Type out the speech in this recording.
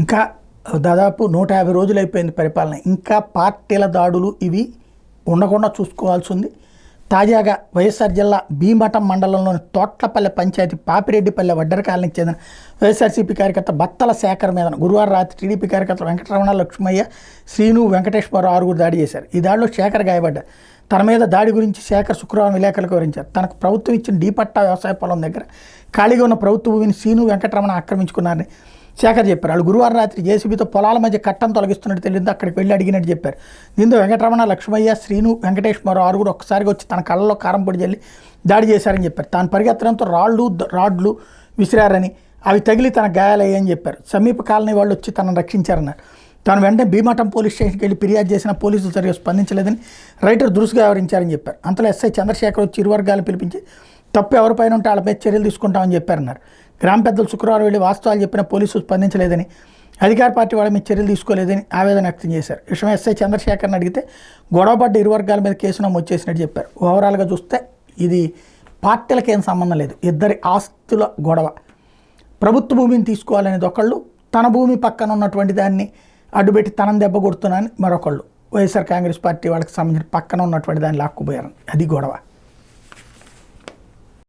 ఇంకా దాదాపు 150 రోజులు అయిపోయింది పరిపాలన. ఇంకా పార్టీల దాడులు ఇవి ఉండకుండా చూసుకోవాల్సి ఉంది. తాజాగా వైఎస్ఆర్ జిల్లా భీమఠం మండలంలోని తోట్లపల్లె పంచాయతీ పాపిరెడ్డిపల్లె వడ్డెర కాలనీకి చెందిన వైఎస్ఆర్సీపీ కార్యకర్త బత్తల శేఖర్ మీద గురువారం రాత్రి టీడీపీ కార్యకర్తలు వెంకటరమణ, లక్ష్మయ్య, శ్రీను, వెంకటేశ్వరరావు 6 దాడి చేశారు. ఈ దాడిలో శేఖర్ గాయపడ్డారు. తన మీద దాడి గురించి శేఖర్ శుక్రవారం విలేకరులకు వివరించారు. తనకు ప్రభుత్వం ఇచ్చిన డీపట్టా వ్యవసాయ పొలం దగ్గర ఖాళీగా ఉన్న ప్రభుత్వ భూమిని శ్రీను, వెంకటరమణ ఆక్రమించుకున్నారని శేఖర్ చెప్పారు. వాళ్ళు గురువారం రాత్రి జేసీబీతో పొలాల మధ్య కట్టను తొలగిస్తున్నట్టు తెలియదు, అక్కడికి వెళ్ళి అడిగినట్టు చెప్పారు. దీంతో వెంకటరమణ, లక్ష్మయ్య, శ్రీను, వెంకటేశ్వరరావు 6 ఒక్కసారిగా వచ్చి తన కళ్ళలో కారం పొడి జల్లి దాడి చేశారని చెప్పారు. తాను పరిగెత్తడంతో రాడ్లు విసిరారని, అవి తగిలి తన గాయాలయ్యాయని చెప్పారు. సమీప కాలనీ వాళ్ళు వచ్చి తనను రక్షించారన్నారు. తాను వెంటనే భీమఠం పోలీస్ స్టేషన్కి వెళ్ళి ఫిర్యాదు చేసిన పోలీసులు సరిగా స్పందించలేదని రైటర్ దురుసుగా వ్యవహరించారని చెప్పారు. అంతలో ఎస్ఐ చంద్రశేఖర్ వచ్చి ఇరు వర్గాలు పిలిపించి తప్పు ఎవరిపైన ఉంటే వాళ్ళపై చర్యలు తీసుకుంటామని చెప్పారన్నారు. గ్రామ పెద్దలు శుక్రవారం వెళ్ళి వాస్తవాలు చెప్పిన పోలీసులు స్పందించలేదని, అధికార పార్టీ వాళ్ళ మీద చర్యలు తీసుకోలేదని ఆవేదన వ్యక్తం చేశారు. విషయం ఎస్ఐ చంద్రశేఖర్ని అడిగితే గొడవపడ్డ ఇరు వర్గాల మీద కేసు నమోదు చేసినట్టు చెప్పారు. ఓవరాల్గా చూస్తే ఇది పార్టీలకు ఏం సంబంధం లేదు, ఇద్దరి ఆస్తుల గొడవ. ప్రభుత్వ భూమిని తీసుకోవాలనేది ఒకళ్ళు, తన భూమి పక్కన ఉన్నటువంటి దాన్ని అడ్డుపెట్టి తనని దెబ్బ కొడుతున్నానని మరొకళ్ళు. వైఎస్ఆర్ కాంగ్రెస్ పార్టీ వాళ్ళకి సంబంధించిన పక్కన ఉన్నటువంటి దాన్ని లాక్కుపోయారని, అది గొడవ.